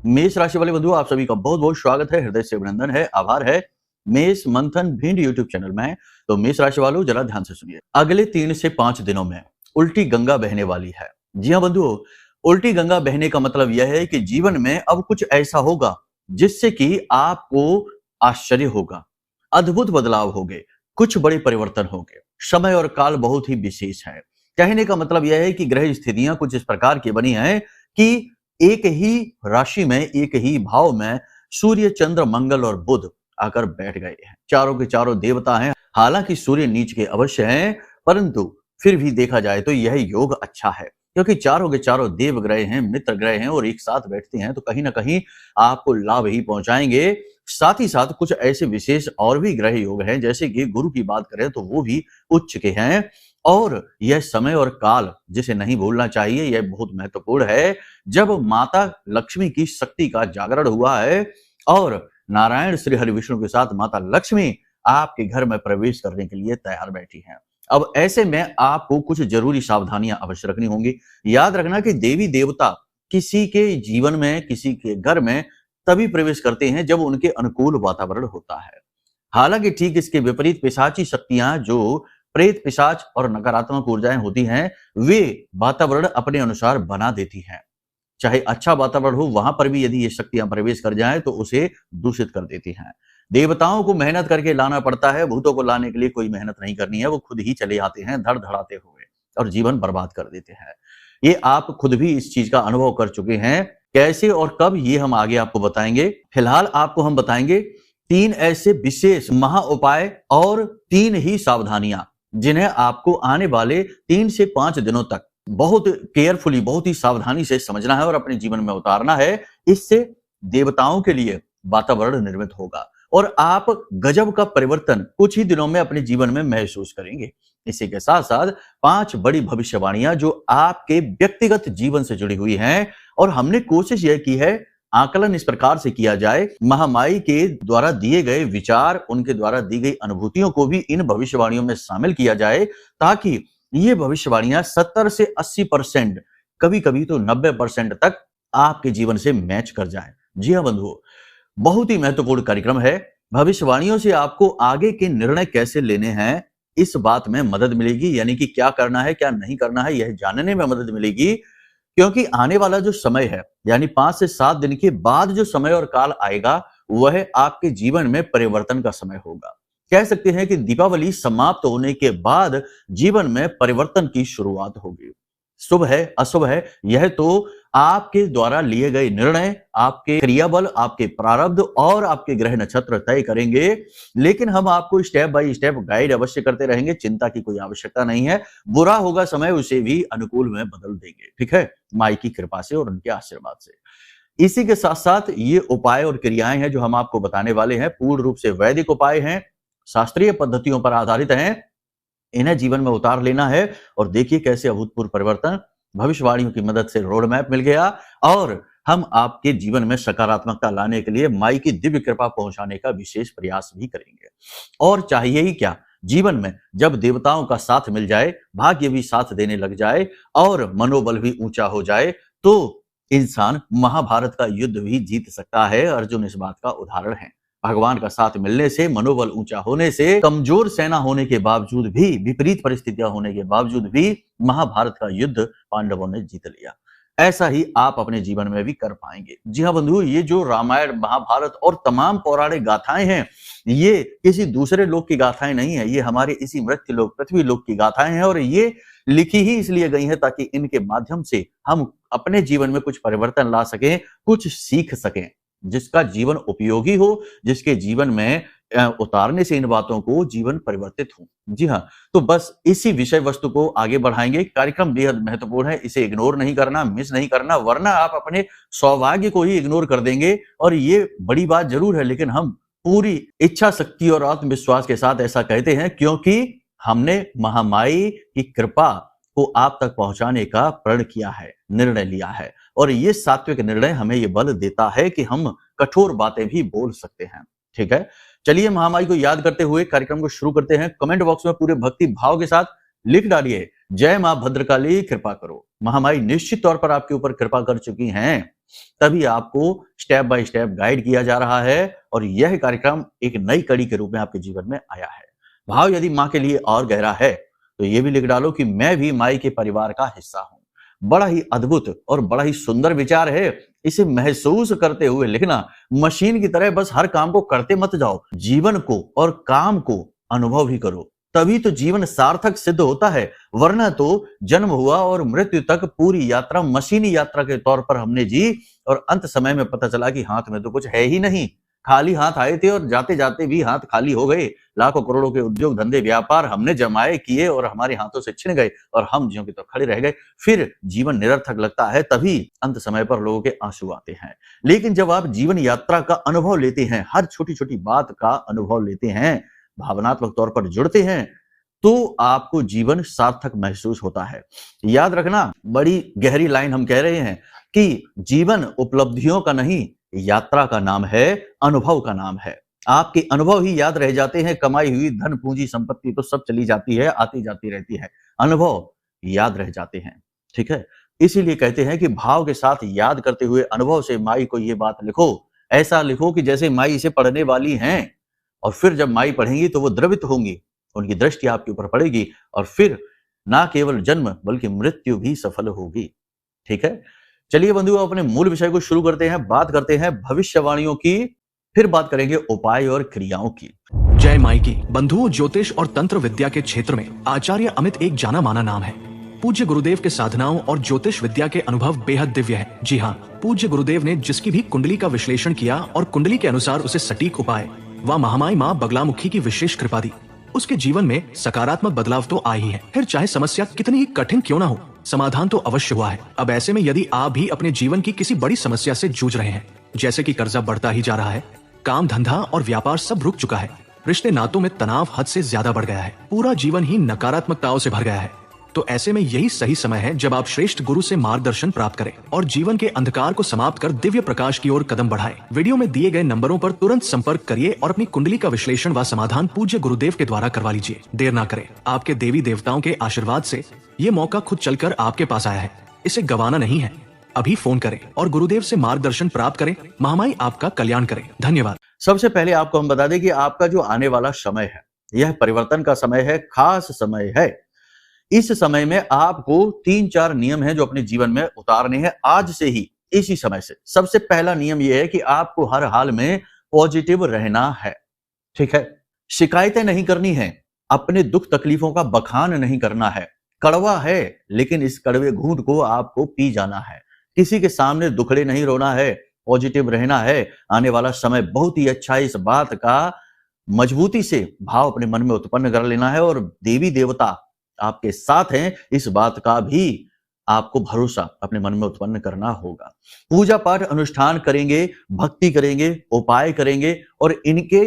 मेष राशि वाले बंधुओं, आप सभी का बहुत बहुत स्वागत है, हृदय से अभिनंदन है, आभार है। मेष मंथन भिंड यूट्यूब चैनल में। तो मेष राशि वालों, जरा ध्यान से सुनिए। अगले 3 से 5 दिनों में उल्टी गंगा बहने वाली है। जी हाँ बंधुओं, उल्टी गंगा बहने का मतलब यह है कि जीवन में अब कुछ ऐसा होगा जिससे कि आपको आश्चर्य होगा, अद्भुत बदलाव होंगे, कुछ बड़े परिवर्तन होंगे। समय और काल बहुत ही विशेष है। कहने का मतलब यह है कि ग्रह स्थितियां कुछ इस प्रकार की बनी हैं कि एक ही राशि में, एक ही भाव में सूर्य, चंद्र, मंगल और बुध आकर बैठ गए हैं। चारों के चारों देवता हैं। हालांकि सूर्य नीच के अवश्य हैं, परंतु फिर भी देखा जाए तो यह योग अच्छा है, क्योंकि चारों के चारों देव ग्रह हैं, मित्र ग्रह हैं और एक साथ बैठते हैं तो कहीं ना कहीं आपको लाभ ही पहुंचाएंगे। साथ ही साथ कुछ ऐसे विशेष और भी ग्रह योग हैं, जैसे कि गुरु की बात करें तो वो भी उच्च के हैं। और यह समय और काल जिसे नहीं भूलना चाहिए, यह बहुत महत्वपूर्ण है, जब माता लक्ष्मी की शक्ति का जागरण हुआ है और नारायण श्री हरि विष्णु के साथ माता लक्ष्मी आपके घर में प्रवेश करने के लिए तैयार बैठी हैं। अब ऐसे में आपको कुछ जरूरी सावधानियां अवश्य रखनी होंगी। याद रखना कि देवी देवता किसी के जीवन में, किसी के घर में तभी प्रवेश करते हैं जब उनके अनुकूल वातावरण होता है। हालांकि ठीक इसके विपरीत पिशाची शक्तियां, जो प्रेत, पिशाच और नकारात्मक ऊर्जाएं होती हैं, वे वातावरण अपने अनुसार बना देती हैं। चाहे अच्छा वातावरण हो, वहां पर भी यदि ये शक्तियां प्रवेश कर जाएं तो उसे दूषित कर देती हैं। देवताओं को मेहनत करके लाना पड़ता है, भूतों को लाने के लिए कोई मेहनत नहीं करनी है, वो खुद ही चले आते हैं धड़धड़ाते हुए और जीवन बर्बाद कर देते हैं। ये आप खुद भी इस चीज का अनुभव कर चुके हैं। कैसे और कब, ये हम आगे आपको बताएंगे। फिलहाल आपको हम बताएंगे 3 ऐसे विशेष महा उपाय और 3 ही सावधानियां, जिन्हें आपको आने वाले 3 से 5 दिनों तक बहुत केयरफुली, बहुत ही सावधानी से समझना है और अपने जीवन में उतारना है। इससे देवताओं के लिए वातावरण निर्मित होगा और आप गजब का परिवर्तन कुछ ही दिनों में अपने जीवन में महसूस करेंगे। इसी के साथ साथ 5 बड़ी भविष्यवाणियां जो आपके व्यक्तिगत जीवन से जुड़ी हुई हैं, और हमने कोशिश यह की है, आकलन इस प्रकार से किया जाए, महामाई के द्वारा दिए गए विचार, उनके द्वारा दी गई अनुभूतियों को भी इन भविष्यवाणियों में शामिल किया जाए, ताकि ये भविष्यवाणियां 70 से 80%, कभी कभी तो 90% तक आपके जीवन से मैच कर जाएं। जी हाँ बंधुओं, बहुत ही महत्वपूर्ण कार्यक्रम है। भविष्यवाणियों से आपको आगे के निर्णय कैसे लेने हैं, इस बात में मदद मिलेगी, यानी कि क्या करना है, क्या नहीं करना है, यह जानने में मदद मिलेगी। क्योंकि आने वाला जो समय है, यानी 5 से 7 दिन के बाद जो समय और काल आएगा, वह आपके जीवन में परिवर्तन का समय होगा। कह सकते हैं कि दीपावली समाप्त होने के बाद जीवन में परिवर्तन की शुरुआत होगी। शुभ है, अशुभ है, यह तो आपके द्वारा लिए गए निर्णय, आपके क्रियाबल, आपके प्रारब्ध और आपके ग्रह नक्षत्र तय करेंगे। लेकिन हम आपको स्टेप बाय स्टेप गाइड अवश्य करते रहेंगे, चिंता की कोई आवश्यकता नहीं है। बुरा होगा समय, उसे भी अनुकूल में बदल देंगे, ठीक है, माई की कृपा से और उनके आशीर्वाद से। इसी के साथ साथ ये उपाय और क्रियाएं हैं जो हम आपको बताने वाले हैं, पूर्ण रूप से वैदिक उपाय हैं, शास्त्रीय पद्धतियों पर आधारित हैं। इन्हें जीवन में उतार लेना है और देखिए कैसे अभूतपूर्व परिवर्तन भविष्यवाणियों की मदद से रोड मैप मिल गया, और हम आपके जीवन में सकारात्मकता लाने के लिए माई की दिव्य कृपा पहुंचाने का विशेष प्रयास भी करेंगे। और चाहिए ही क्या, जीवन में जब देवताओं का साथ मिल जाए, भाग्य भी साथ देने लग जाए और मनोबल भी ऊंचा हो जाए, तो इंसान महाभारत का युद्ध भी जीत सकता है। अर्जुन इस बात का उदाहरण है। भगवान का साथ मिलने से, मनोबल ऊंचा होने से, कमजोर सेना होने के बावजूद भी, विपरीत परिस्थितियां होने के बावजूद भी महाभारत का युद्ध पांडवों ने जीत लिया। ऐसा ही आप अपने जीवन में भी कर पाएंगे। जी हाँ बंधु, ये जो रामायण, महाभारत और तमाम पौराणिक गाथाएं हैं, ये किसी दूसरे लोक की गाथाएं नहीं है, ये हमारे इसी मृत्यु लोक, पृथ्वी लोक की गाथाएं हैं। और ये लिखी ही इसलिए गई है ताकि इनके माध्यम से हम अपने जीवन में कुछ परिवर्तन ला सकें, कुछ सीख सकें, जिसका जीवन उपयोगी हो, जिसके जीवन में उतारने से इन बातों को जीवन परिवर्तित हो। जी हाँ, तो बस इसी विषय वस्तु को आगे बढ़ाएंगे। कार्यक्रम बेहद महत्वपूर्ण है, इसे इग्नोर नहीं करना, मिस नहीं करना, वरना आप अपने सौभाग्य को ही इग्नोर कर देंगे। और ये बड़ी बात जरूर है, लेकिन हम पूरी इच्छा शक्ति और आत्मविश्वास के साथ ऐसा कहते हैं, क्योंकि हमने महामाई की कृपा को आप तक पहुंचाने का प्रण किया है, निर्णय लिया है। और ये सात्विक निर्णय हमें ये बल देता है कि हम कठोर बातें भी बोल सकते हैं। ठीक है, चलिए महामाई को याद करते हुए कार्यक्रम को शुरू करते हैं। कमेंट बॉक्स में पूरे भक्ति भाव के साथ लिख डालिए, जय मां भद्रकाली कृपा करो। महामाई निश्चित तौर पर आपके ऊपर कृपा कर चुकी हैं। तभी आपको स्टेप बाय स्टेप गाइड किया जा रहा है और यह कार्यक्रम एक नई कड़ी के रूप में आपके जीवन में आया है। भाव यदि माँ के लिए और गहरा है तो ये भी लिख डालो कि मैं भी माई के परिवार का हिस्सा हूं। बड़ा ही अद्भुत और बड़ा ही सुंदर विचार है। इसे महसूस करते हुए लिखना। मशीन की तरह बस हर काम को करते मत जाओ, जीवन को और काम को अनुभव भी करो, तभी तो जीवन सार्थक सिद्ध होता है। वरना तो जन्म हुआ और मृत्यु तक पूरी यात्रा मशीनी यात्रा के तौर पर हमने जी और अंत समय में पता चला कि हाथ में तो कुछ है ही नहीं। खाली हाथ आए थे और जाते जाते भी हाथ खाली हो गए। लाखों करोड़ों के उद्योग धंधे व्यापार हमने जमाए किए और हमारे हाथों से छिन गए और हम ज्यों की तो खड़े रह गए। फिर जीवन निरर्थक लगता है, तभी अंत समय पर लोगों के आंसू आते हैं। लेकिन जब आप जीवन यात्रा का अनुभव लेते हैं, हर छोटी छोटी बात का अनुभव लेते हैं, भावनात्मक तौर पर जुड़ते हैं, तो आपको जीवन सार्थक महसूस होता है। याद रखना, बड़ी गहरी लाइन हम कह रहे हैं कि जीवन उपलब्धियों का नहीं, यात्रा का नाम है, अनुभव का नाम है। आपके अनुभव ही याद रह जाते हैं। कमाई हुई धन पूंजी संपत्ति तो सब चली जाती है, आती जाती रहती है, अनुभव याद रह जाते हैं। ठीक है, इसीलिए कहते हैं कि भाव के साथ याद करते हुए अनुभव से माई को ये बात लिखो। ऐसा लिखो कि जैसे माई इसे पढ़ने वाली हैं और फिर जब माई पढ़ेंगी तो वो द्रवित होंगी, उनकी दृष्टि आपके ऊपर पड़ेगी और फिर ना केवल जन्म बल्कि मृत्यु भी सफल होगी। ठीक है, चलिए बंधुओं, अपने मूल विषय को शुरू करते हैं। बात करते हैं भविष्यवाणियों की, फिर बात करेंगे उपाय और क्रियाओं की। जय माई की। बंधुओं, ज्योतिष और तंत्र विद्या के क्षेत्र में आचार्य अमित एक जाना माना नाम है। पूज्य गुरुदेव के साधनाओं और ज्योतिष विद्या के अनुभव बेहद दिव्य है। जी हाँ, पूज्य गुरुदेव ने जिसकी भी कुंडली का विश्लेषण किया और कुंडली के अनुसार उसे सटीक उपाय व महामाई माँ बगलामुखी की विशेष कृपा दी, उसके जीवन में सकारात्मक बदलाव तो आए ही है। फिर चाहे समस्या कितनी ही कठिन क्यों ना हो, समाधान तो अवश्य हुआ है। अब ऐसे में यदि आप भी अपने जीवन की किसी बड़ी समस्या से जूझ रहे हैं, जैसे कि कर्जा बढ़ता ही जा रहा है, काम धंधा और व्यापार सब रुक चुका है, रिश्ते नातों में तनाव हद से ज्यादा बढ़ गया है, पूरा जीवन ही नकारात्मकताओं से भर गया है, तो ऐसे में यही सही समय है जब आप श्रेष्ठ गुरु से मार्गदर्शन प्राप्त करें और जीवन के अंधकार को समाप्त कर दिव्य प्रकाश की ओर कदम बढ़ाएं। वीडियो में दिए गए नंबरों पर तुरंत संपर्क करिए और अपनी कुंडली का विश्लेषण व समाधान पूज्य गुरुदेव के द्वारा करवा लीजिए। देर ना करें, आपके देवी देवताओं के आशीर्वाद से ये मौका खुद चलकर आपके पास आया है, इसे गंवाना नहीं है। अभी फोन करें और गुरुदेव से मार्गदर्शन प्राप्त करें। महामाई आपका कल्याण करें। धन्यवाद। सबसे पहले आपको हम बता दें कि आपका जो आने वाला समय है, यह परिवर्तन का समय है, खास समय है। इस समय में आपको 3-4 नियम हैं जो अपने जीवन में उतारने हैं आज से ही, इसी समय से। सबसे पहला नियम यह है कि आपको हर हाल में पॉजिटिव रहना है। ठीक है, शिकायतें नहीं करनी है, अपने दुख तकलीफों का बखान नहीं करना है। कड़वा है लेकिन इस कड़वे घूंट को आपको पी जाना है। किसी के सामने दुखड़े नहीं रोना है, पॉजिटिव रहना है। आने वाला समय बहुत ही अच्छा है, इस बात का मजबूती से भाव अपने मन में उत्पन्न कर लेना है और देवी देवता आपके साथ हैं, इस बात का भी आपको भरोसा अपने मन में उत्पन्न करना होगा। पूजा पाठ अनुष्ठान करेंगे, भक्ति करेंगे, उपाय करेंगे और इनके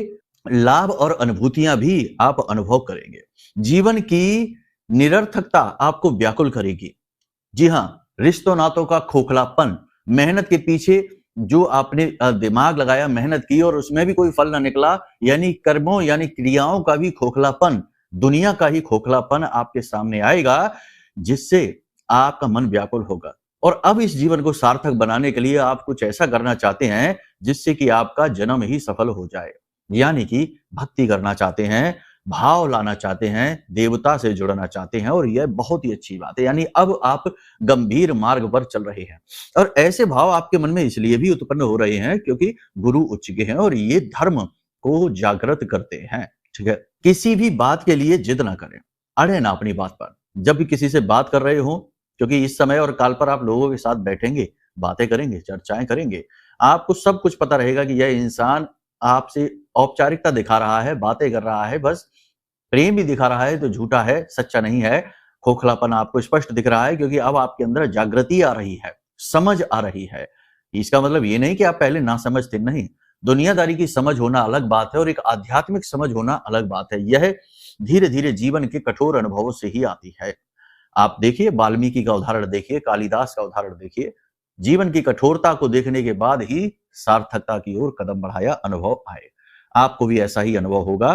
लाभ और अनुभूतियां भी आप अनुभव करेंगे। जीवन की निरर्थकता आपको व्याकुल करेगी। जी हां, रिश्तों नातों का खोखलापन, मेहनत के पीछे जो आपने दिमाग लगाया, मेहनत की और उसमें भी कोई फल ना निकला, यानी कर्मों यानी क्रियाओं का भी खोखलापन, दुनिया का ही खोखलापन आपके सामने आएगा, जिससे आपका मन व्याकुल होगा। और अब इस जीवन को सार्थक बनाने के लिए आप कुछ ऐसा करना चाहते हैं जिससे कि आपका जन्म ही सफल हो जाए, यानी कि भक्ति करना चाहते हैं, भाव लाना चाहते हैं, देवता से जुड़ना चाहते हैं और यह बहुत ही अच्छी बात है। यानी अब आप गंभीर मार्ग पर चल रहे हैं और ऐसे भाव आपके मन में इसलिए भी उत्पन्न हो रहे हैं क्योंकि गुरु उच्च के हैं और ये धर्म को जागृत करते हैं। ठीक है, किसी भी बात के लिए जिद ना करें, अड़े ना अपनी बात पर। जब भी किसी से बात कर रहे हो, क्योंकि इस समय और काल पर आप लोगों के साथ बैठेंगे, बातें करेंगे, चर्चाएं करेंगे, आपको सब कुछ पता रहेगा कि यह इंसान आपसे औपचारिकता दिखा रहा है, बातें कर रहा है, बस प्रेम भी दिखा रहा है तो झूठा है, सच्चा नहीं है। खोखलापन आपको स्पष्ट दिख रहा है क्योंकि अब आपके अंदर जागृति आ रही है, समझ आ रही है। इसका मतलब ये नहीं कि आप पहले ना समझ थे, नहीं। दुनियादारी की समझ होना अलग बात है और एक आध्यात्मिक समझ होना अलग बात है। यह धीरे धीरे जीवन के कठोर अनुभवों से ही आती है। आप देखिए, वाल्मीकि का उदाहरण देखिए, कालिदास का उदाहरण देखिए, जीवन की कठोरता को देखने के बाद ही सार्थकता की ओर कदम बढ़ाया, अनुभव आए। आपको भी ऐसा ही अनुभव होगा।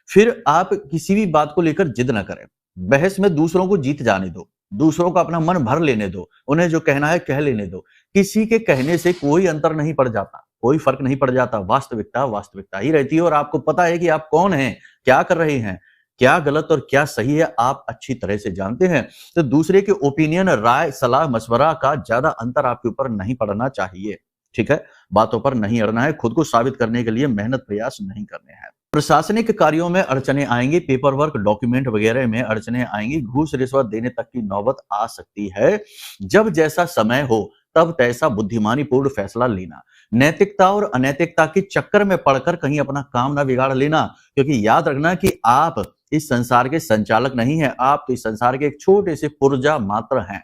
फिर आप किसी भी बात को लेकर जिद न करें, बहस में दूसरों को जीत जाने दो। दूसरों का अपना मन भर लेने दो, उन्हें जो कहना है कह लेने दो। किसी के कहने से कोई अंतर नहीं पड़ जाता, कोई फर्क नहीं पड़ जाता। वास्तविकता वास्तविकता ही रहती है और आपको पता है कि आप कौन हैं, क्या कर रहे हैं, क्या गलत और क्या सही है, आप अच्छी तरह से जानते हैं। तो दूसरे के ओपिनियन, राय, सलाह, मशवरा का ज्यादा अंतर आपके ऊपर नहीं पड़ना चाहिए। ठीक है, बातों पर नहीं अड़ना है, खुद को साबित करने के लिए मेहनत प्रयास नहीं करने हैं। प्रशासनिक कार्यों में अड़चने आएंगी, पेपर वर्क, डॉक्यूमेंट वगैरह में अड़चने आएंगी, घूस रिश्वत देने तक की नौबत आ सकती है। जब जैसा समय हो तब तैसा बुद्धिमानी पूर्ण फैसला लेना। नैतिकता और अनैतिकता के चक्कर में पड़कर कहीं अपना काम ना बिगाड़ लेना, क्योंकि याद रखना कि आप इस संसार के संचालक नहीं हैं, आप तो इस संसार के एक छोटे से पुर्जा मात्र हैं।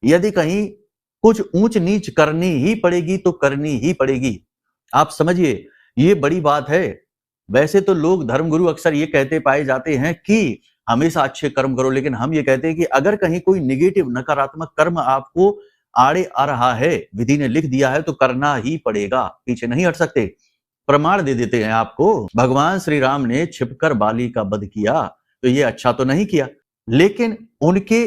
यदि कहीं कुछ ऊंच नीच करनी ही पड़ेगी तो करनी ही पड़ेगी। आप समझिए, ये बड़ी बात है। वैसे तो लोग धर्मगुरु अक्सर ये कहते पाए जाते हैं कि हमेशा अच्छे कर्म करो, लेकिन हम ये कहते हैं कि अगर कहीं कोई नेगेटिव नकारात्मक कर्म आपको आड़े आ रहा है, विधि ने लिख दिया है तो करना ही पड़ेगा, पीछे नहीं हट सकते। प्रमाण दे देते हैं आपको। भगवान श्री राम ने छिपकर बाली का वध किया, तो ये अच्छा तो नहीं किया, लेकिन उनके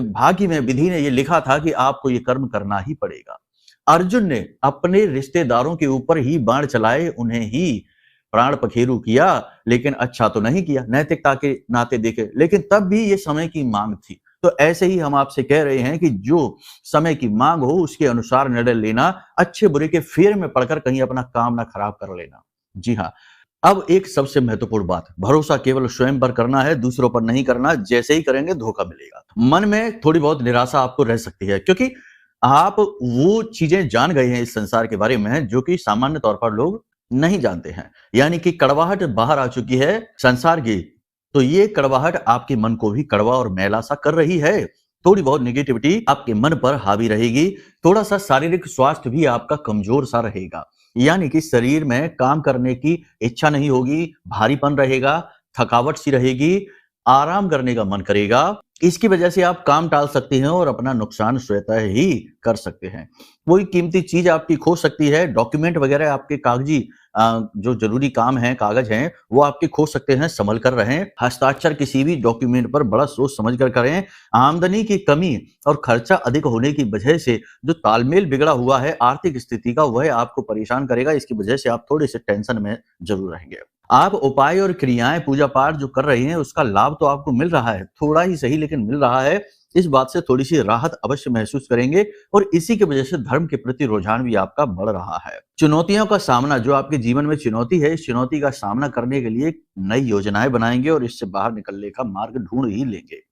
भाग्य में विधि ने ये लिखा था कि आपको ये कर्म करना ही पड़ेगा। अर्जुन ने अपने रिश्तेदारों के ऊपर ही बाण चलाए, उन्हें ही प्राण पखेरु किया, लेकिन अच्छा तो नहीं किया, नैतिकता के नाते देखे, लेकिन तब भी ये समय की मांग थी। तो ऐसे ही हम आपसे कह रहे हैं कि जो समय की मांग हो उसके अनुसार निर्णय लेना, अच्छे बुरे के फेर में पड़कर कहीं अपना काम ना खराब कर लेना। जी हाँ, अब एक सबसे महत्वपूर्ण बात, भरोसा केवल स्वयं पर करना है, दूसरों पर नहीं करना। जैसे ही करेंगे धोखा मिलेगा। मन में थोड़ी बहुत निराशा आपको रह सकती है, क्योंकि आप वो चीजें जान गए हैं इस संसार के बारे में जो कि सामान्य तौर पर लोग नहीं जानते हैं। यानी कि कड़वाहट बाहर आ चुकी है संसार की, तो ये कड़वाहट आपके मन को भी कड़वा और मैला सा कर रही है। थोड़ी बहुत नेगेटिविटी आपके मन पर हावी रहेगी। थोड़ा सा शारीरिक स्वास्थ्य भी आपका कमजोर सा रहेगा, यानी कि शरीर में काम करने की इच्छा नहीं होगी, भारीपन रहेगा, थकावट सी रहेगी, आराम करने का मन करेगा। इसकी वजह से आप काम टाल सकते हैं और अपना नुकसान स्वतः ही कर सकते हैं। कोई कीमती चीज आपकी खो सकती है, डॉक्यूमेंट वगैरह आपके कागजी जो जरूरी काम है, कागज हैं, वो आपके खो सकते हैं, संभल कर रहें। हस्ताक्षर किसी भी डॉक्यूमेंट पर बड़ा सोच समझ कर करें। आमदनी की कमी और खर्चा अधिक होने की वजह से जो तालमेल बिगड़ा हुआ है आर्थिक स्थिति का, वह आपको परेशान करेगा। इसकी वजह से आप थोड़े से टेंशन में जरूर रहेंगे। आप उपाय और क्रियाएं, पूजा पाठ जो कर रहे हैं उसका लाभ तो आपको मिल रहा है, थोड़ा ही सही लेकिन मिल रहा है। इस बात से थोड़ी सी राहत अवश्य महसूस करेंगे और इसी की वजह से धर्म के प्रति रुझान भी आपका बढ़ रहा है। चुनौतियों का सामना, जो आपके जीवन में चुनौती है, इस चुनौती का सामना करने के लिए नई योजनाएं बनाएंगे और इससे बाहर निकलने का मार्ग ढूंढ ही लेंगे।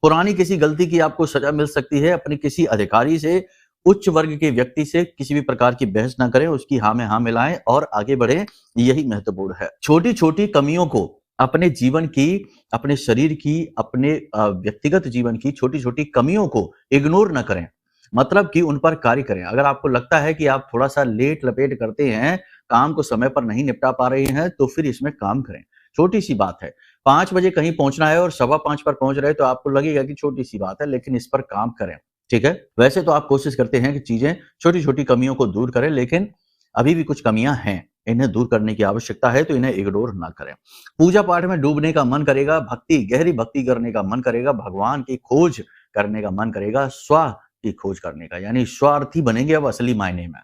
पुरानी किसी गलती की आपको सजा मिल सकती है। अपने किसी अधिकारी से, उच्च वर्ग के व्यक्ति से किसी भी प्रकार की बहस ना करें, उसकी हाँ में हाँ मिलाएं और आगे बढ़ें, यही महत्वपूर्ण है। छोटी छोटी कमियों को, अपने जीवन की, अपने शरीर की, अपने व्यक्तिगत जीवन की छोटी छोटी कमियों को इग्नोर ना करें, मतलब कि उन पर कार्य करें। अगर आपको लगता है कि आप थोड़ा सा लेट लपेट करते हैं, काम को समय पर नहीं निपटा पा रहे हैं, तो फिर इसमें काम करें। छोटी सी बात है, 5 बजे कहीं पहुंचना है और 5:15 पर पहुंच रहे, तो आपको लगेगा कि छोटी सी बात है, लेकिन इस पर काम करें। ठीक है, वैसे तो आप कोशिश करते हैं कि चीजें, छोटी छोटी कमियों को दूर करें, लेकिन अभी भी कुछ कमियां हैं, इन्हें दूर करने की आवश्यकता है, तो इन्हें इग्नोर ना करें। पूजा पाठ में डूबने का मन करेगा, गहरी भक्ति करने का मन करेगा, भगवान की खोज करने का मन करेगा, स्व की खोज करने का, यानी स्वार्थी बनेंगे अब असली मायने में,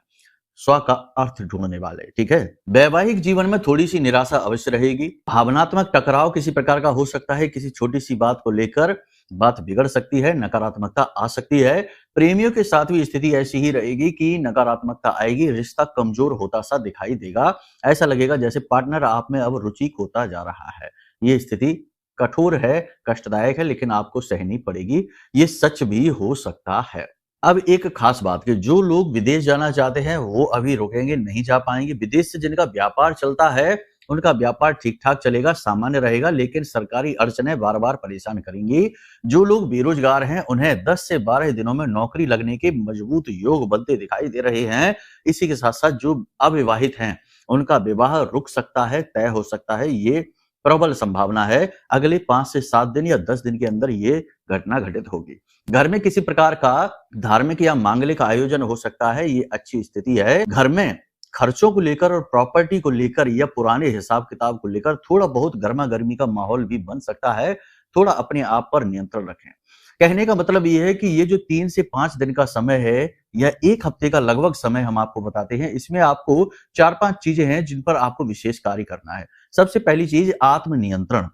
स्व का अर्थ ढूंढने वाले। ठीक है, वैवाहिक जीवन में थोड़ी सी निराशा अवश्य रहेगी। भावनात्मक टकराव किसी प्रकार का हो सकता है, किसी छोटी सी बात को लेकर बात बिगड़ सकती है, नकारात्मकता आ सकती है। प्रेमियों के साथ भी स्थिति ऐसी ही रहेगी कि नकारात्मकता आएगी, रिश्ता कमजोर होता सा दिखाई देगा, ऐसा लगेगा जैसे पार्टनर आप में अब रुचि खोता जा रहा है। ये स्थिति कठोर है, कष्टदायक है, लेकिन आपको सहनी पड़ेगी, ये सच भी हो सकता है। अब एक खास बात कि जो लोग विदेश जाना चाहते हैं वो अभी रुकेंगे, नहीं जा पाएंगे। विदेश से जिनका व्यापार चलता है उनका व्यापार ठीक ठाक चलेगा, सामान्य रहेगा, लेकिन सरकारी अड़चनें बार बार परेशान करेंगी। जो लोग बेरोजगार हैं उन्हें 10 से 12 दिनों में नौकरी लगने के मजबूत योग बनते दिखाई दे रहे हैं। इसी के साथ साथ जो अविवाहित हैं उनका विवाह रुक सकता है, तय हो सकता है, ये प्रबल संभावना है। अगले 5 से 7 दिन या 10 दिन के अंदर ये घटना घटित होगी। घर में किसी प्रकार का धार्मिक या मांगलिक आयोजन हो सकता है, ये अच्छी स्थिति है। घर में खर्चों को लेकर और प्रॉपर्टी को लेकर या पुराने हिसाब किताब को लेकर थोड़ा बहुत गर्मा गर्मी का माहौल भी बन सकता है। थोड़ा अपने आप पर नियंत्रण रखें। कहने का मतलब ये है कि ये जो 3 से 5 दिन का समय है या 1 हफ्ते का लगभग समय हम आपको बताते हैं, इसमें आपको 4-5 चीजें हैं जिन पर आपको विशेष कार्य करना है। सबसे पहली चीज आत्मनियंत्रण।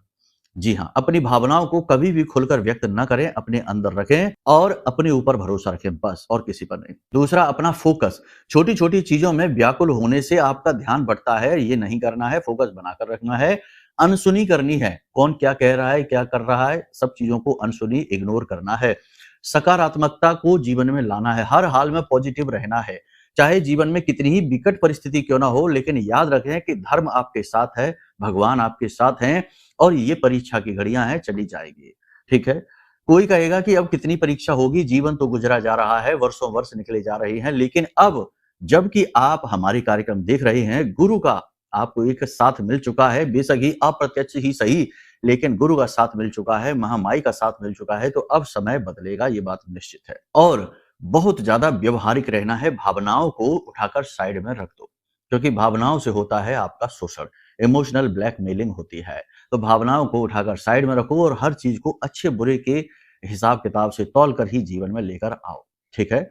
जी हाँ, अपनी भावनाओं को कभी भी खुलकर व्यक्त ना करें, अपने अंदर रखें और अपने ऊपर भरोसा रखें बस, और किसी पर नहीं। दूसरा, अपना फोकस। छोटी-छोटी चीजों में व्याकुल होने से आपका ध्यान बढ़ता है, ये नहीं करना है, फोकस बनाकर रखना है। अनसुनी करनी है, कौन क्या कह रहा है, क्या कर रहा है, सब चीजों को अनसुनी इग्नोर करना है। सकारात्मकता को जीवन में लाना है, हर हाल में पॉजिटिव रहना है। चाहे जीवन में कितनी ही विकट परिस्थिति क्यों ना हो, लेकिन याद रखें कि धर्म आपके साथ है, भगवान आपके साथ हैं और ये परीक्षा की घड़ियां हैं, चली जाएगी। ठीक है। कोई कहेगा कि अब कितनी परीक्षा होगी, जीवन तो गुजरा जा रहा है, वर्षों वर्ष निकले जा रहे हैं, लेकिन अब जबकि आप हमारे कार्यक्रम देख रहे हैं, गुरु का आपको एक साथ मिल चुका है, बेशक ही अप्रत्यक्ष ही सही, लेकिन गुरु का साथ मिल चुका है, महामाई का साथ मिल चुका है, तो अब समय बदलेगा, ये बात निश्चित है। और बहुत ज्यादा व्यवहारिक रहना है, भावनाओं को उठाकर साइड में रख दो, क्योंकि भावनाओं से होता है आपका शोषण, इमोशनल ब्लैकमेलिंग होती है। तो भावनाओं को उठाकर साइड में रखो और हर चीज को अच्छे बुरे के हिसाब किताब से तौल कर ही जीवन में लेकर आओ। ठीक है।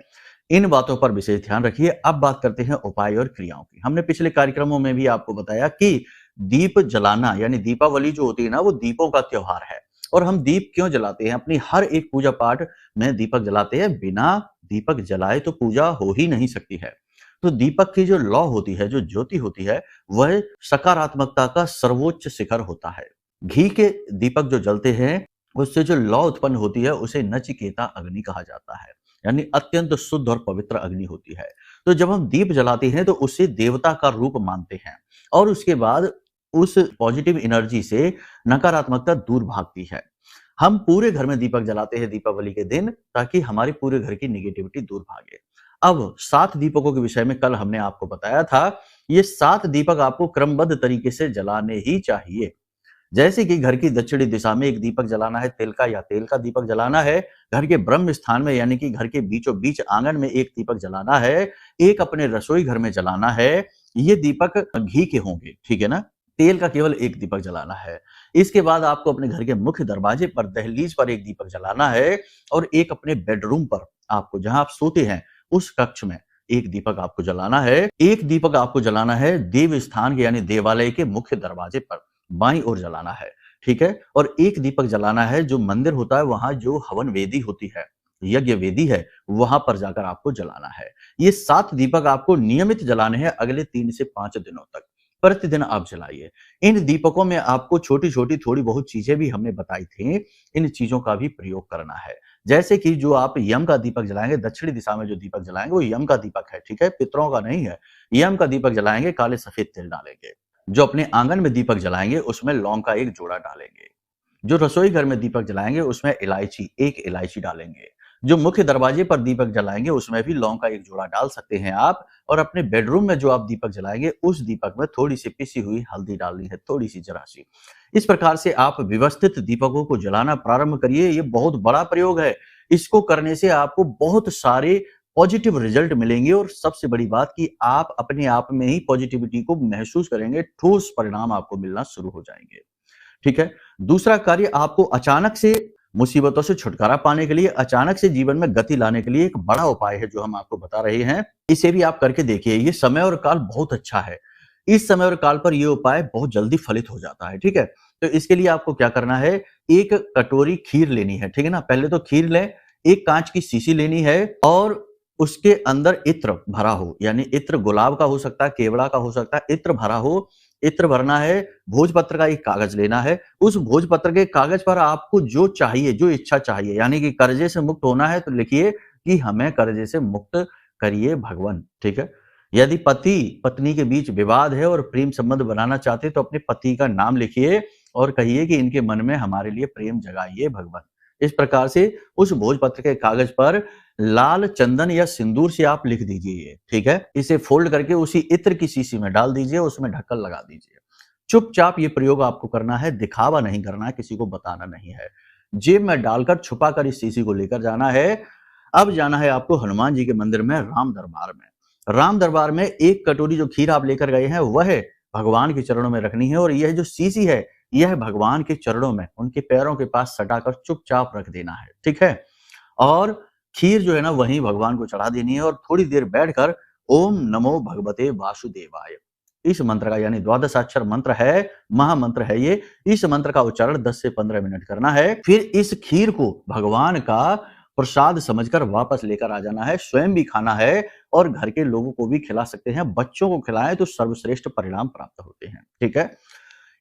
इन बातों पर विशेष ध्यान रखिए। अब बात करते हैं उपाय और क्रियाओं की। हमने पिछले कार्यक्रमों में भी आपको बताया कि दीप जलाना यानी दीपावली जो होती है ना, वो दीपों का त्योहार है। और हम दीप क्यों जलाते हैं? अपनी हर एक पूजा पाठ में दीपक जलाते हैं। बिना दीपक जलाए तो पूजा हो ही नहीं सकती है। तो दीपक की जो लौ होती है, जो ज्योति होती है, वह सकारात्मकता का सर्वोच्च शिखर होता है। घी के दीपक जो जलते हैं, उससे जो लौ उत्पन्न होती है, उसे नचिकेता अग्नि कहा जाता है, यानी अत्यंत शुद्ध और पवित्र अग्नि होती है। तो जब हम दीप जलाते हैं तो उसे देवता का रूप मानते हैं और उसके बाद उस पॉजिटिव एनर्जी से नकारात्मकता दूर भागती है। हम पूरे घर में दीपक जलाते हैं दीपावली के दिन, ताकि हमारे पूरे घर की निगेटिविटी दूर भागे। अब 7 दीपकों के विषय में कल हमने आपको बताया था। ये 7 दीपक आपको क्रमबद्ध तरीके से जलाने ही चाहिए। जैसे कि घर की दक्षिणी दिशा में एक दीपक जलाना है, तिल का या तेल का दीपक जलाना है। घर के ब्रह्म स्थान में यानी कि घर के बीचों बीच आंगन में एक दीपक जलाना है। एक अपने रसोई घर में जलाना है। ये दीपक घी के होंगे, ठीक है ना। तेल का केवल एक दीपक जलाना है। इसके बाद आपको अपने घर के मुख्य दरवाजे पर, दहलीज पर एक दीपक जलाना है और एक अपने बेडरूम पर, आपको जहां आप सोते हैं उस कक्ष में एक दीपक आपको जलाना है। एक दीपक आपको जलाना है देव स्थान के यानी देवालय के मुख्य दरवाजे पर, बाईं ओर जलाना है। ठीक है। और एक दीपक जलाना है जो मंदिर होता है, वहां जो हवन वेदी होती है, यज्ञ वेदी है, वहां पर जाकर आपको जलाना है। ये 7 दीपक आपको नियमित जलाने हैं अगले 3 से 5 दिनों तक। प्रतिदिन आप जलाइए। इन दीपकों में आपको छोटी-छोटी थोड़ी बहुत चीजें भी हमने बताई थी, इन चीजों का भी प्रयोग करना है। जैसे कि जो आप यम का दीपक जलाएंगे, दक्षिणी दिशा में जो दीपक जलाएंगे वो यम का दीपक है, ठीक है, पितरों का नहीं है। यम का दीपक जलाएंगे, काले सफेद तिल डालेंगे। जो अपने आंगन में दीपक जलाएंगे उसमें लौंग का एक जोड़ा डालेंगे। जो रसोई घर में दीपक जलाएंगे उसमें एक इलायची डालेंगे। जो मुख्य दरवाजे पर दीपक जलाएंगे उसमें भी लौंग का एक जोड़ा डाल सकते हैं आप। और अपने बेडरूम में जो आप दीपक जलाएंगे उस दीपक में थोड़ी सी पिसी हुई हल्दी डालनी है, थोड़ी सी, जरा सी। इस प्रकार से आप व्यवस्थित दीपकों को जलाना प्रारंभ करिए। ये बहुत बड़ा प्रयोग है। इसको करने से आपको बहुत सारे पॉजिटिव रिजल्ट मिलेंगे और सबसे बड़ी बात कि आप अपने आप में ही पॉजिटिविटी को महसूस करेंगे, ठोस परिणाम आपको मिलना शुरू हो जाएंगे। ठीक है। दूसरा कार्य, आपको अचानक से मुसीबतों से छुटकारा पाने के लिए, अचानक से जीवन में गति लाने के लिए एक बड़ा उपाय है जो हम आपको बता रहे हैं। इसे भी आप करके देखिए। ये समय और काल बहुत अच्छा है। इस समय और काल पर यह उपाय बहुत जल्दी फलित हो जाता है। ठीक है। तो इसके लिए आपको क्या करना है, एक कटोरी खीर लेनी है, ठीक है ना। पहले तो खीर लें, एक कांच की शीशी लेनी है और उसके अंदर इत्र भरा हो, यानी इत्र गुलाब का हो सकता है, केवड़ा का हो सकता है, इत्र भरा हो। इत्र भरना है। भोजपत्र का एक कागज लेना है। उस भोजपत्र के कागज पर आपको जो चाहिए, जो इच्छा चाहिए, यानी कि कर्जे से मुक्त होना है तो लिखिए कि हमें कर्जे से मुक्त करिए भगवान। ठीक है। यदि पति पत्नी के बीच विवाद है और प्रेम संबंध बनाना चाहते तो अपने पति का नाम लिखिए और कहिए कि इनके मन में हमारे लिए प्रेम जगाइए भगवान। इस प्रकार से उस भोजपत्र के कागज पर लाल चंदन या सिंदूर से आप लिख दीजिए। ठीक है। इसे फोल्ड करके उसी इत्र की शीशी में डाल दीजिए, उसमें ढक्कन लगा दीजिए। चुपचाप ये प्रयोग आपको करना है, दिखावा नहीं करना है, किसी को बताना नहीं है। जेब में डालकर छुपाकर इस शीशी को लेकर जाना है। अब जाना है आपको हनुमान जी के मंदिर में, राम दरबार में। राम दरबार में एक कटोरी जो खीर आप लेकर गए हैं वह भगवान के चरणों में रखनी है और यह जो शीशी है यह भगवान के चरणों में, उनके पैरों के पास सटाकर चुपचाप रख देना है। ठीक है। और खीर जो है ना वहीं भगवान को चढ़ा देनी है और थोड़ी देर बैठकर ओम नमो भगवते वासुदेवाय इस मंत्र का यानी द्वादशाक्षर मंत्र है, महामंत्र है ये। इस मंत्र का उच्चारण 10 से 15 मिनट करना है। फिर इस खीर को भगवान का प्रसाद समझकर वापस लेकर आ जाना है, स्वयं भी खाना है और घर के लोगों को भी खिला सकते हैं। बच्चों को खिलाएं तो सर्वश्रेष्ठ परिणाम प्राप्त होते हैं। ठीक है,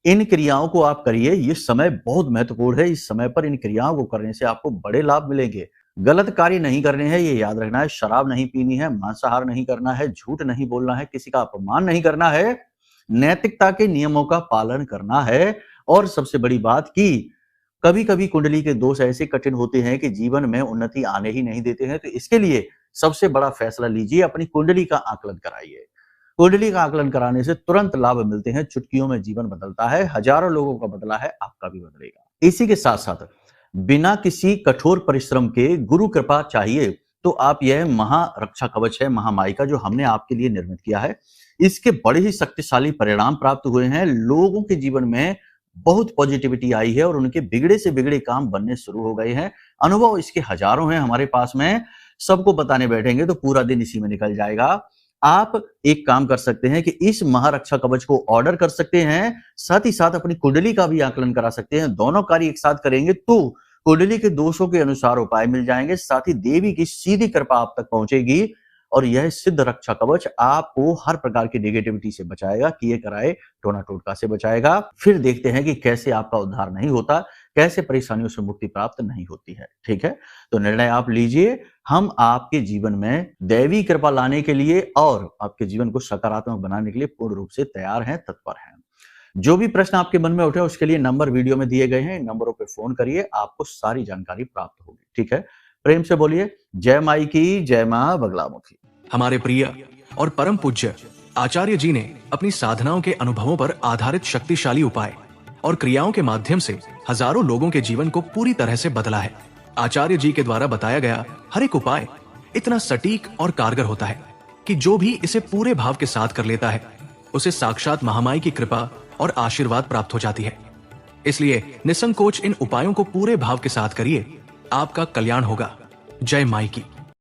इन क्रियाओं को आप करिए, ये समय बहुत महत्वपूर्ण है। इस समय पर इन क्रियाओं को करने से आपको बड़े लाभ मिलेंगे। गलत कार्य नहीं करने हैं, ये याद रखना है। शराब नहीं पीनी है, मांसाहार नहीं करना है, झूठ नहीं बोलना है, किसी का अपमान नहीं करना है, नैतिकता के नियमों का पालन करना है। और सबसे बड़ी बात कि कभी कभी कुंडली के दोष ऐसे कठिन होते हैं कि जीवन में उन्नति आने ही नहीं देते हैं। तो इसके लिए सबसे बड़ा फैसला लीजिए, अपनी कुंडली का आकलन कराइए। कुंडली का आकलन कराने से तुरंत लाभ मिलते हैं, चुटकियों में जीवन बदलता है। हजारों लोगों का बदला है, आपका भी बदलेगा। इसी के साथ साथ बिना किसी कठोर परिश्रम के गुरु कृपा चाहिए तो आप यह महारक्षा कवच है महामाई का, जो हमने आपके लिए निर्मित किया है। इसके बड़े ही शक्तिशाली परिणाम प्राप्त हुए हैं। लोगों के जीवन में बहुत पॉजिटिविटी आई है और उनके बिगड़े से बिगड़े काम बनने शुरू हो गए हैं। अनुभव इसके हजारों हैं हमारे पास में, सबको बताने बैठेंगे तो पूरा दिन इसी में निकल जाएगा। आप एक काम कर सकते हैं कि इस महारक्षा कवच को ऑर्डर कर सकते हैं, साथ ही साथ अपनी कुंडली का भी आकलन करा सकते हैं। दोनों कार्य एक साथ करेंगे तो कुंडली के दोषों के अनुसार उपाय मिल जाएंगे, साथ ही देवी की सीधी कृपा आप तक पहुंचेगी और यह सिद्ध रक्षा कवच आपको हर प्रकार की नेगेटिविटी से बचाएगा, किए कराए टोना टोटका से बचाएगा। फिर देखते हैं कि कैसे आपका उद्धार नहीं होता, कैसे परेशानियों से मुक्ति प्राप्त नहीं होती है। ठीक है, तो निर्णय आप लीजिए। हम आपके जीवन में दैवी कृपा लाने के लिए और आपके जीवन को सकारात्मक बनाने के लिए पूर्ण रूप से तैयार हैं, तत्पर हैं। जो भी प्रश्न आपके मन में उठे उसके लिए नंबर वीडियो में दिए गए हैं, इन नंबरों पे फोन करिए, आपको सारी जानकारी प्राप्त होगी। ठीक है, प्रेम से बोलिए जय माई की, जय मां बगलामुखी। हमारे प्रिय और परम पूज्य आचार्य जी ने अपनी साधनाओं के अनुभवों पर आधारित शक्तिशाली उपाय और क्रियाओं के माध्यम से हजारों लोगों के जीवन को पूरी तरह से बदला है। आचार्य जी के द्वारा बताया गया हर एक उपाय इतना सटीक और कारगर होता है कि जो भी इसे पूरे भाव के साथ कर लेता है उसे साक्षात महामाई की कृपा और आशीर्वाद प्राप्त हो जाती है। इसलिए निसंकोच इन उपायों को पूरे भाव के साथ करिए, आपका कल्याण होगा। जय माई की।